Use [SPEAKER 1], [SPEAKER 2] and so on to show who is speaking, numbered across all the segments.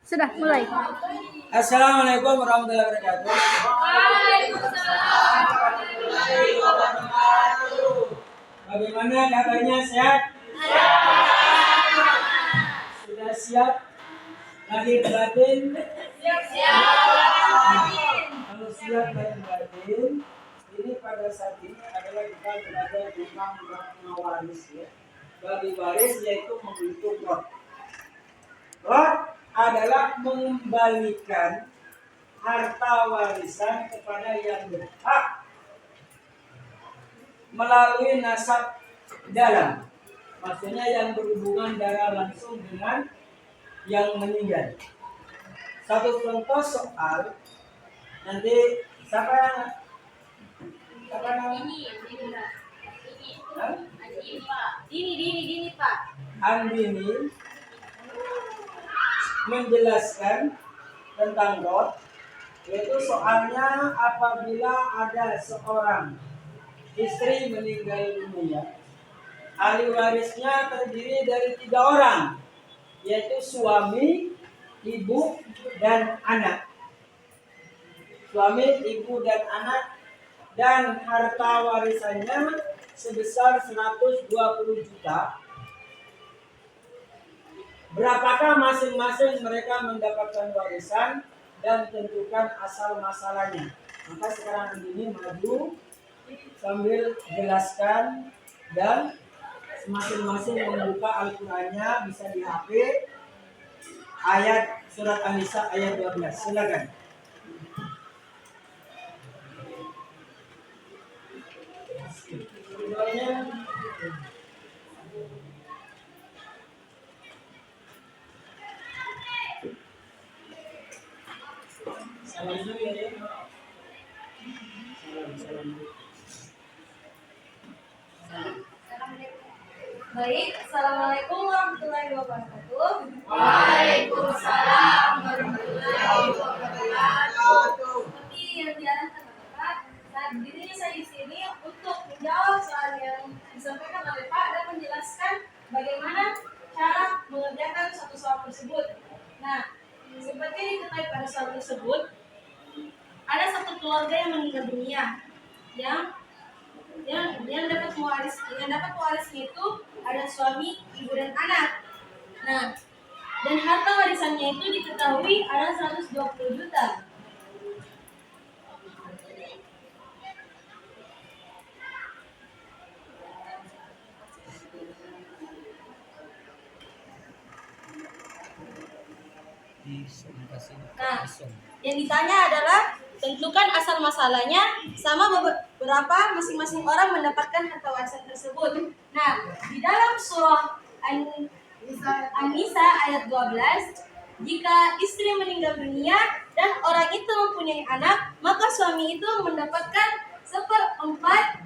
[SPEAKER 1] Sudah mulai.
[SPEAKER 2] Assalamualaikum warahmatullahi wabarakatuh.
[SPEAKER 1] Waalaikumsalam warahmatullahi wabarakatuh.
[SPEAKER 2] Bagaimana kabarnya, sehat? Sudah siap lahir batin? Kalau siap lahir batin, ini pada saat ini adalah kita berada di makna waris ya. Bagi waris yaitu membentuk roh. Roh adalah mengembalikan harta warisan kepada yang berhak melalui nasab dalam, maksudnya yang berhubungan darah langsung dengan yang meninggal. Satu contoh soal, nanti siapa namanya?
[SPEAKER 1] Dini Pak.
[SPEAKER 2] Andini menjelaskan tentang roh, yaitu soalnya apabila ada seorang istri meninggal dunia, ahli warisnya terdiri dari 3 orang, yaitu suami, ibu, dan anak. Suami, ibu, dan anak, dan harta warisannya sebesar 120 juta. Berapakah masing-masing mereka mendapatkan warisan dan tentukan asal masalahnya. Maka sekarang ini maju sambil jelaskan dan masing-masing membuka Al-Qur'annya, bisa di HP ayat surat An-Nisa ayat 12. Silakan. Salam dulu ya. Salam.
[SPEAKER 1] Baik, assalamualaikum warahmatullahi wabarakatuh.
[SPEAKER 3] Waalaikumsalam warahmatullahi wabarakatuh.
[SPEAKER 1] Seperti yang diarahkan Bapak, saat dirinya saya di sini untuk menjawab soal yang disampaikan oleh Pak dan menjelaskan bagaimana cara mengerjakan suatu soal tersebut. Nah, seperti diketahui pada soal tersebut, ada satu keluarga yang meninggal dunia yang dapat warisnya itu ada suami, ibu, dan anak. Nah, dan harta warisannya itu diketahui ada 120 juta. Nah, yang ditanya adalah tentukan asal masalahnya sama beberapa masing-masing orang mendapatkan harta warisan tersebut. Nah, di dalam surah An-Nisa ayat 12, jika istri meninggal dunia dan orang itu mempunyai anak, maka suami itu mendapatkan 1/4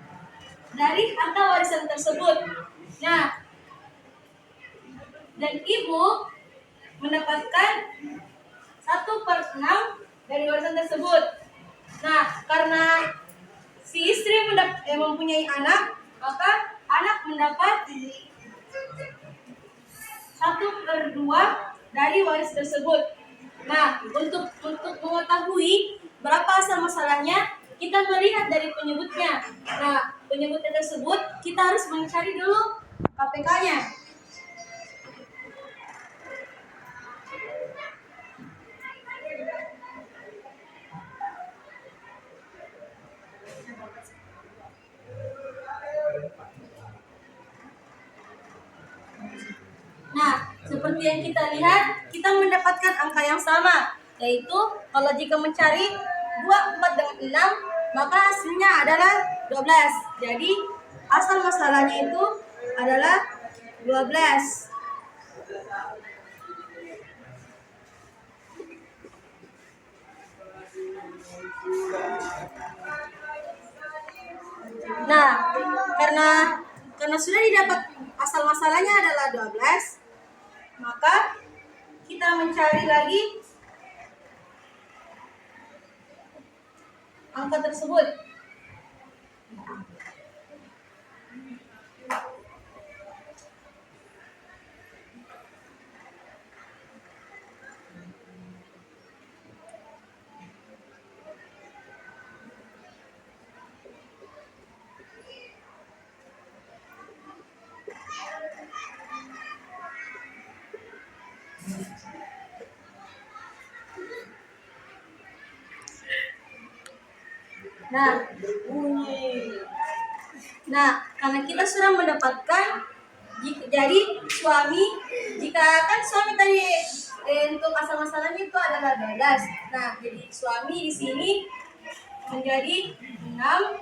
[SPEAKER 1] dari harta warisan tersebut. Nah, dan ibu mendapatkan 1/6 dari warisan tersebut. Nah, karena si istri mempunyai anak, maka anak mendapat 1/2 dari waris tersebut. Nah, untuk mengetahui berapa asal masalahnya, kita melihat dari penyebutnya. Nah, penyebutnya tersebut kita harus mencari dulu KPK-nya. Nah, seperti yang kita lihat, kita mendapatkan angka yang sama, yaitu kalau jika mencari 24 dengan 6, maka hasilnya adalah 12. Jadi, asal masalahnya itu adalah 12. Nah, karena sudah didapat asal masalahnya adalah 12, maka kita mencari lagi angka tersebut. Nah,
[SPEAKER 2] berbunyi.
[SPEAKER 1] Nah, karena kita sudah mendapatkan, jadi suami, jika kan suami tadi untuk asal masalahnya itu adalah 12. Nah, jadi suami di sini menjadi 6,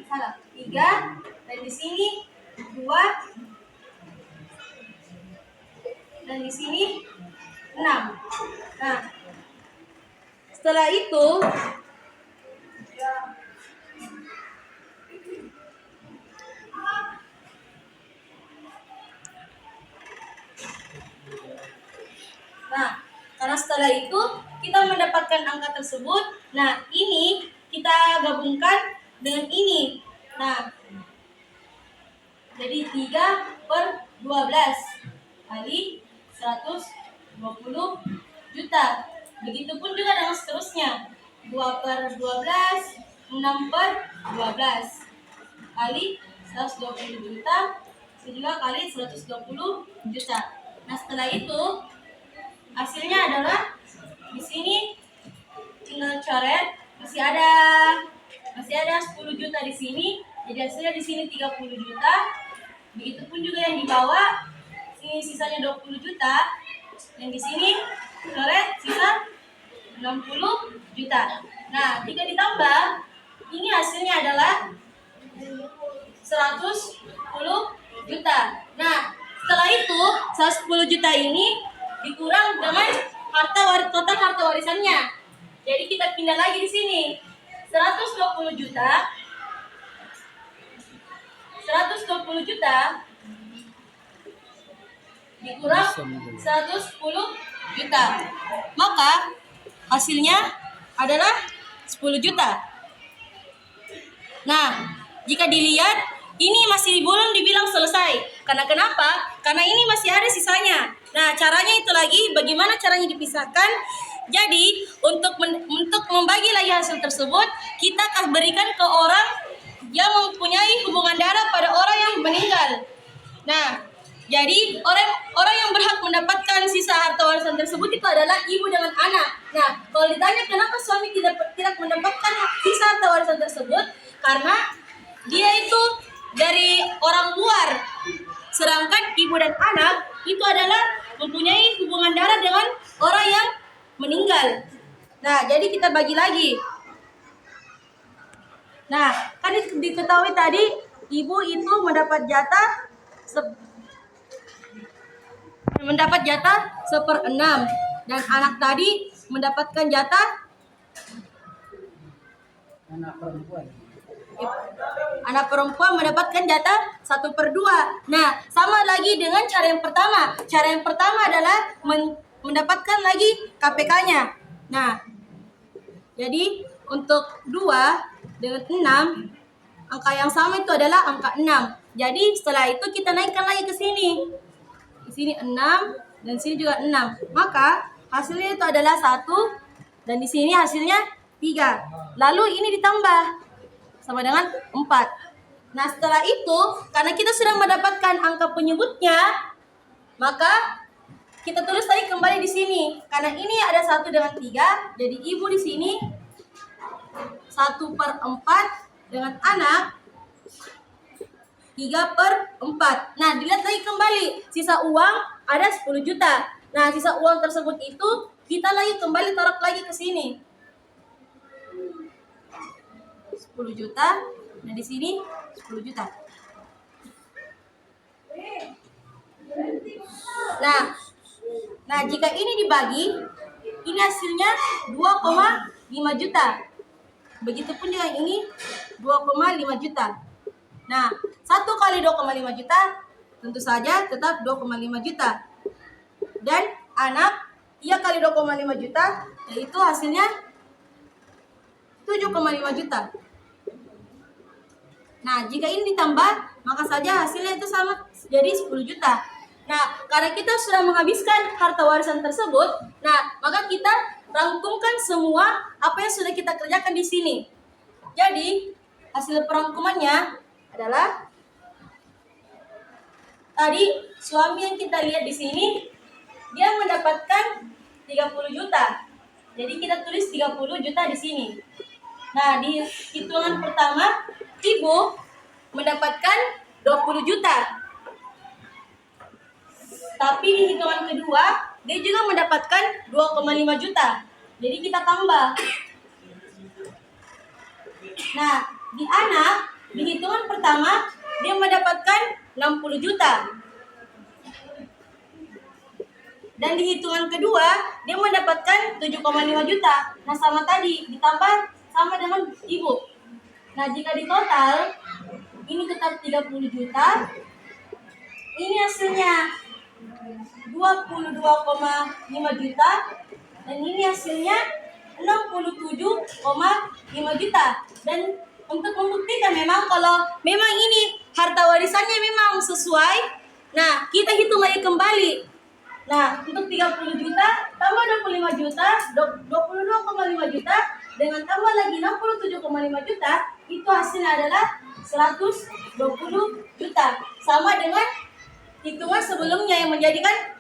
[SPEAKER 1] salah, 3, dan di sini 2, dan di sini 6. Nah, setelah itu karena setelah itu kita mendapatkan angka tersebut. Nah, ini kita gabungkan dengan ini. Nah, jadi 3/12 kali 120 juta. Begitupun juga dengan seterusnya. 2/12, 6/12 kali 120 juta, juga kali 120 juta. Nah, setelah itu hasilnya adalah di sini tinggal coret, masih ada 10 juta di sini. Jadi hasilnya di sini 30 juta. Begitupun juga yang di bawah, sini sisanya 20 juta. Yang di sini coret sisa 60 juta. Nah, jika ditambah, ini hasilnya adalah 110 juta. Nah, setelah itu 110 juta ini dikurang dengan total harta warisannya. Jadi kita pindah lagi di sini. 120 juta dikurang 110 juta. Maka hasilnya adalah 10 juta. Nah, jika dilihat ini masih belum dibilang selesai. Karena kenapa? Karena ini masih ada sisanya. Nah, caranya itu lagi, bagaimana caranya dipisahkan? Jadi, untuk membagi lagi hasil tersebut, kita akan berikan ke orang yang mempunyai hubungan darah pada orang yang meninggal. Nah, jadi orang yang berhak mendapatkan sisa harta warisan tersebut itu adalah ibu dengan anak. Nah, kalau ditanya kenapa suami tidak mendapatkan sisa harta warisan tersebut, karena dia itu dari orang luar, sedangkan ibu dan anak itu adalah mempunyai hubungan darah dengan orang yang meninggal. Nah, jadi kita bagi lagi. Nah, kan diketahui tadi ibu itu mendapat jatah 1/6 dan anak tadi mendapatkan jatah anak perempuan mendapatkan jatah 1/2. Nah, sama lagi dengan cara yang pertama. Cara yang pertama adalah mendapatkan lagi KPK-nya. Nah, jadi untuk 2 dengan 6, angka yang sama itu adalah angka 6. Jadi setelah itu kita naikkan lagi ke sini. Di sini 6 dan sini juga 6. Maka hasilnya itu adalah 1 dan di sini hasilnya 3. Lalu ini ditambah sama dengan 4. Nah, setelah itu karena kita sudah mendapatkan angka penyebutnya, maka kita tulis lagi kembali di sini. Karena ini ada 1 dengan 3, jadi ibu di sini 1/4 dengan anak 3/4. Nah, dilihat lagi kembali. Sisa uang ada 10 juta. Nah, sisa uang tersebut itu kita lagi kembali taruh lagi ke sini. 10 juta. Nah, di sini 10 juta. Nah, jika ini dibagi, ini hasilnya 2,5 juta. Begitupun dengan ini 2,5 juta. Nah, 1 kali 2,5 juta tentu saja tetap 2,5 juta. Dan anak 3 kali 2,5 juta yaitu hasilnya 7,5 juta. Nah, jika ini ditambah, maka saja hasilnya itu sama jadi 10 juta. Nah, karena kita sudah menghabiskan harta warisan tersebut, nah, maka kita rangkumkan semua apa yang sudah kita kerjakan di sini. Jadi, hasil perangkumannya adalah tadi suami yang kita lihat di sini, dia mendapatkan 30 juta. Jadi kita tulis 30 juta di sini. Nah, di hitungan pertama, ibu mendapatkan 20 juta. Tapi di hitungan kedua, dia juga mendapatkan 2,5 juta. Jadi kita tambah. Nah, di anak, di hitungan pertama, dia mendapatkan 60 juta. Dan di hitungan kedua, dia mendapatkan 7,5 juta. Nah, sama tadi, ditambah sama dengan ibu. Nah, jika di total, ini tetap 30 juta. Ini hasilnya 22,5 juta. Dan ini hasilnya 67,5 juta. Dan untuk membuktikan memang kalau memang ini harta warisannya memang sesuai, nah kita hitung lagi kembali. Nah, untuk 30 juta tambah 25 juta, 22,5 juta dengan tambah lagi 67,5 juta, itu hasilnya adalah 120 juta. Sama dengan hitungan sebelumnya yang menjadikan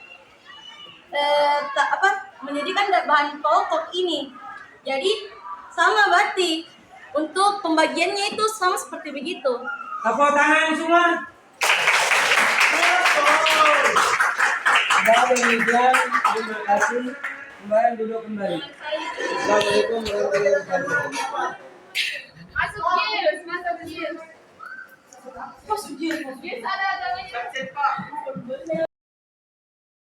[SPEAKER 1] menjadikan bahan pokok ini. Jadi sama berarti untuk pembagiannya itu sama seperti begitu.
[SPEAKER 2] Tepuk tangan semua. Demikian, terima kasih. Kembali duduk kembali. Assalamualaikum warahmatullahi wabarakatuh.
[SPEAKER 3] Masuk Gil, masuk Gil.
[SPEAKER 1] Masuk Gil.
[SPEAKER 3] Gil, ada